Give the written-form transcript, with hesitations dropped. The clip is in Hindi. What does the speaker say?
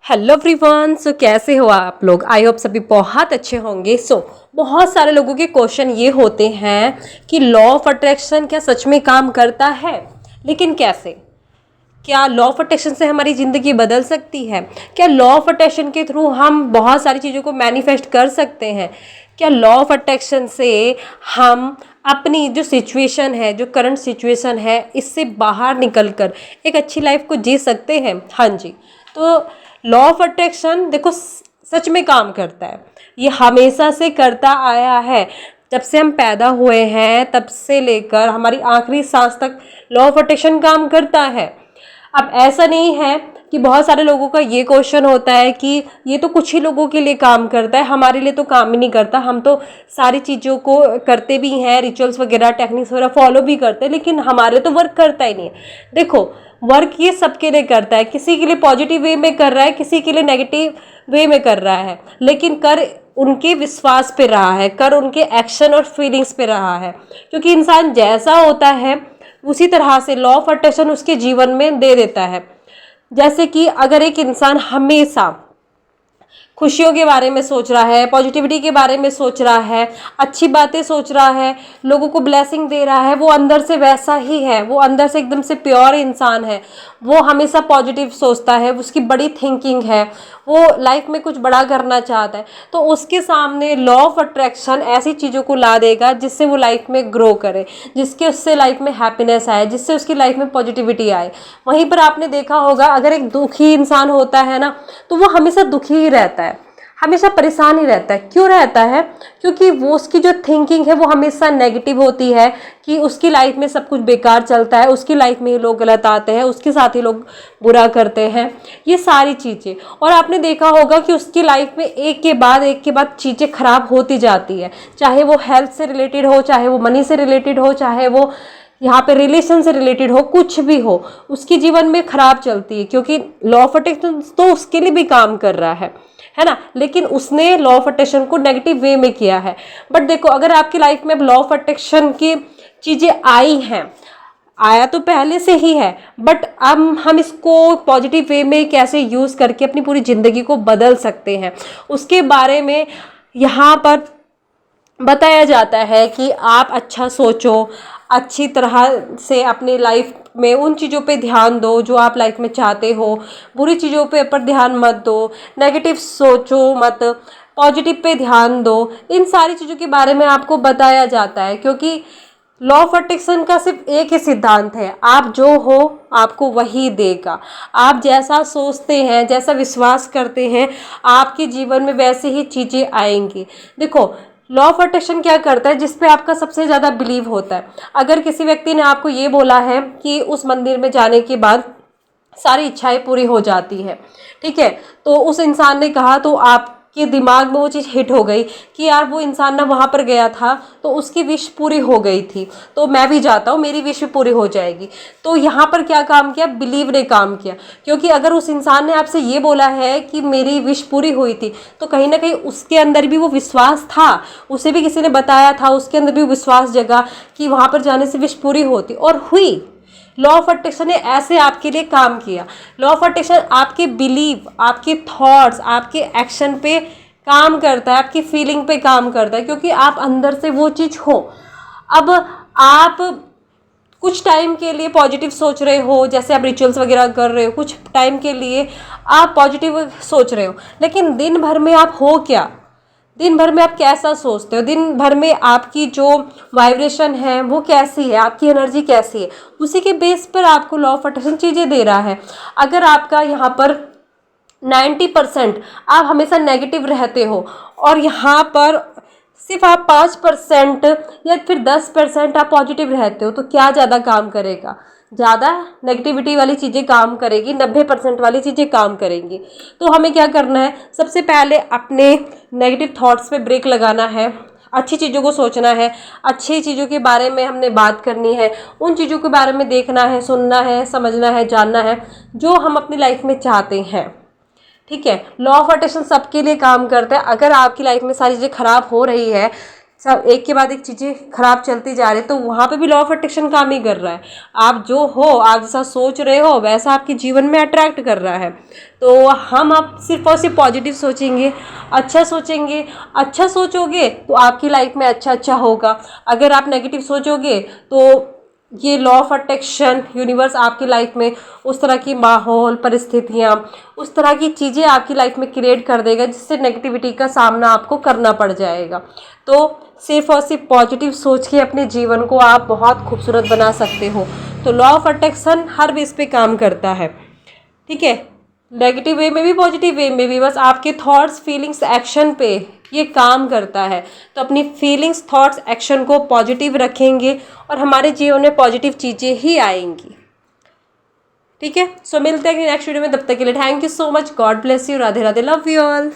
Hello everyone. कैसे हो आप लोग? आई होप सभी बहुत अच्छे होंगे। बहुत सारे लोगों के क्वेश्चन ये होते हैं कि लॉ ऑफ अट्रैक्शन क्या सच में काम करता है, लेकिन कैसे? क्या लॉ ऑफ अट्रैक्शन से हमारी ज़िंदगी बदल सकती है? क्या लॉ ऑफ अट्रैक्शन के थ्रू हम बहुत सारी चीज़ों को मैनिफेस्ट कर सकते हैं? क्या लॉ ऑफ अट्रैक्शन से हम अपनी जो सिचुएशन है, जो करंट सिचुएशन है, इससे बाहर निकलकर एक अच्छी लाइफ को जी सकते हैं? हाँ जी। तो लॉ ऑफ अट्रैक्शन देखो सच में काम करता है। ये हमेशा से करता आया है। जब से हम पैदा हुए हैं तब से लेकर हमारी आखिरी सांस तक लॉ ऑफ अट्रैक्शन काम करता है। अब ऐसा नहीं है कि बहुत सारे लोगों का ये क्वेश्चन होता है कि ये तो कुछ ही लोगों के लिए काम करता है, हमारे लिए तो काम ही नहीं करता। हम तो सारी चीज़ों को करते भी हैं, रिचुअल्स वगैरह, टेक्निक्स वगैरह फॉलो भी करते हैं, लेकिन हमारे तो वर्क करता ही नहीं है। देखो, वर्क ये सबके लिए करता है। किसी के लिए पॉजिटिव वे में कर रहा है, किसी के लिए नेगेटिव वे में कर रहा है, लेकिन कर उनके विश्वास पे रहा है, कर उनके एक्शन और फीलिंग्स पे रहा है। क्योंकि इंसान जैसा होता है उसी तरह से लॉ ऑफ अट्रैक्शन उसके जीवन में दे देता है। जैसे कि अगर एक इंसान हमेशा खुशियों के बारे में सोच रहा है, पॉजिटिविटी के बारे में सोच रहा है, अच्छी बातें सोच रहा है, लोगों को ब्लेसिंग दे रहा है, वो अंदर से वैसा ही है, वो अंदर से एकदम से प्योर इंसान है। वो हमेशा पॉजिटिव सोचता है, उसकी बड़ी थिंकिंग है, वो लाइफ में कुछ बड़ा करना चाहता है, तो उसके सामने लॉ ऑफ अट्रैक्शन ऐसी चीज़ों को ला देगा जिससे वो लाइफ में ग्रो करे, जिसके उससे लाइफ में हैप्पीनेस आए, जिससे उसकी लाइफ में पॉजिटिविटी आए। वहीं पर आपने देखा होगा, अगर एक दुखी इंसान होता है ना, तो वो हमेशा दुखी ही रहता है, हमेशा परेशान ही रहता है। क्यों रहता है? क्योंकि वो उसकी जो थिंकिंग है वो हमेशा नेगेटिव होती है कि उसकी लाइफ में सब कुछ बेकार चलता है, उसकी लाइफ में लोग गलत आते हैं, उसके साथ ही लोग बुरा करते हैं, ये सारी चीज़ें। और आपने देखा होगा कि उसकी लाइफ में एक के बाद चीज़ें खराब होती जाती है, चाहे वो हेल्थ से रिलेटेड हो, चाहे वो मनी से रिलेटेड हो, चाहे वो यहाँ पे रिलेशन से रिलेटेड हो, कुछ भी हो, उसकी जीवन में खराब चलती है। क्योंकि लॉ ऑफ अट्रैक्शन तो उसके लिए भी काम कर रहा है ना, लेकिन उसने लॉ ऑफ अट्रैक्शन को नेगेटिव वे में किया है। बट देखो, अगर आपकी लाइफ में लॉ ऑफ अट्रैक्शन की चीज़ें आई हैं, आया तो पहले से ही है, बट अब हम इसको पॉजिटिव वे में कैसे यूज़ करके अपनी पूरी ज़िंदगी को बदल सकते हैं, उसके बारे में यहाँ पर बताया जाता है कि आप अच्छा सोचो, अच्छी तरह से अपनी लाइफ में उन चीज़ों पे ध्यान दो जो आप लाइफ में चाहते हो, बुरी चीज़ों पे पर ध्यान मत दो, नेगेटिव सोचो मत, पॉजिटिव पे ध्यान दो। इन सारी चीज़ों के बारे में आपको बताया जाता है, क्योंकि लॉ ऑफ अट्रैक्शन का सिर्फ एक ही सिद्धांत है, आप जो हो आपको वही देगा। आप जैसा सोचते हैं, जैसा विश्वास करते हैं, आपके जीवन में वैसे ही चीज़ें आएंगी। देखो, लॉ ऑफ अट्रैक्शन क्या करता है, जिस पे आपका सबसे ज़्यादा बिलीव होता है। अगर किसी व्यक्ति ने आपको ये बोला है कि उस मंदिर में जाने के बाद सारी इच्छाएं पूरी हो जाती है, ठीक है, तो उस इंसान ने कहा, तो आपके दिमाग में वो चीज़ हिट हो गई कि यार वो इंसान ना वहाँ पर गया था तो उसकी विश पूरी हो गई थी, तो मैं भी जाता हूँ, मेरी विश भी पूरी हो जाएगी। तो यहाँ पर क्या काम किया? बिलीव ने काम किया। क्योंकि अगर उस इंसान ने आपसे ये बोला है कि मेरी विश पूरी हुई थी, तो कहीं ना कहीं उसके अंदर भी वो विश्वास था, उसे भी किसी ने बताया था, उसके अंदर भी विश्वास जगा कि वहाँ पर जाने से विश पूरी होती, और हुई। लॉ ऑफ अट्रैक्शन ने ऐसे आपके लिए काम किया। लॉ ऑफ अट्रैक्शन आपके बिलीव, आपके थॉट्स, आपके एक्शन पे काम करता है, आपकी फीलिंग पे काम करता है, क्योंकि आप अंदर से वो चीज़ हो। अब आप कुछ टाइम के लिए पॉजिटिव सोच रहे हो, जैसे आप रिचुअल्स वगैरह कर रहे हो, कुछ टाइम के लिए आप पॉजिटिव सोच रहे हो, लेकिन दिन भर में आप हो क्या? दिन भर में आप कैसा सोचते हो? दिन भर में आपकी जो वाइब्रेशन है वो कैसी है, आपकी एनर्जी कैसी है, उसी के बेस पर आपको लॉ ऑफ अट्रैक्शन चीज़ें दे रहा है। अगर आपका यहाँ पर 90% आप हमेशा नेगेटिव रहते हो और यहाँ पर सिर्फ आप 5% या फिर 10% आप पॉजिटिव रहते हो, तो क्या ज़्यादा काम करेगा? ज़्यादा नेगेटिविटी वाली चीज़ें काम करेगी, 90% वाली चीज़ें काम करेंगी। तो हमें क्या करना है? सबसे पहले अपने नेगेटिव थॉट्स पे ब्रेक लगाना है, अच्छी चीज़ों को सोचना है, अच्छी चीज़ों के बारे में हमने बात करनी है, उन चीज़ों के बारे में देखना है, सुनना है, समझना है, जानना है, जो हम अपनी लाइफ में चाहते हैं। ठीक है, लॉ ऑफ अट्रैक्शन सबके लिए काम करता है। अगर आपकी लाइफ में सारी चीज़ें खराब हो रही है, सब एक के बाद एक चीज़ें खराब चलती जा रही है, तो वहाँ पे भी लॉ ऑफ अट्रैक्शन काम ही कर रहा है। आप जो हो, आप जैसा सोच रहे हो वैसा आपके जीवन में अट्रैक्ट कर रहा है। तो हम आप सिर्फ और सिर्फ पॉजिटिव सोचेंगे, अच्छा सोचेंगे, अच्छा सोचोगे तो आपकी लाइफ में अच्छा अच्छा होगा। अगर आप नेगेटिव सोचोगे तो ये लॉ ऑफ अट्रैक्शन, यूनिवर्स आपकी लाइफ में उस तरह की माहौल, परिस्थितियाँ, उस तरह की चीज़ें आपकी लाइफ में क्रिएट कर देगा जिससे नेगेटिविटी का सामना आपको करना पड़ जाएगा। तो सिर्फ और सिर्फ पॉजिटिव सोच के अपने जीवन को आप बहुत खूबसूरत बना सकते हो। तो law of attraction her base पे काम करता है, ठीक है, नेगेटिव वे में भी पॉजिटिव वे में भी, बस आपके थॉट्स, फीलिंग्स, एक्शन पे ये काम करता है। तो अपनी फीलिंग्स, थॉट्स, एक्शन को पॉजिटिव रखेंगे और हमारे जीवन में पॉजिटिव चीज़ें ही आएंगी, ठीक है। सो मिलते हैं नेक्स्ट वीडियो में, तब तक के लिए thank you so much, God bless you, Radhe Radhe, love you all.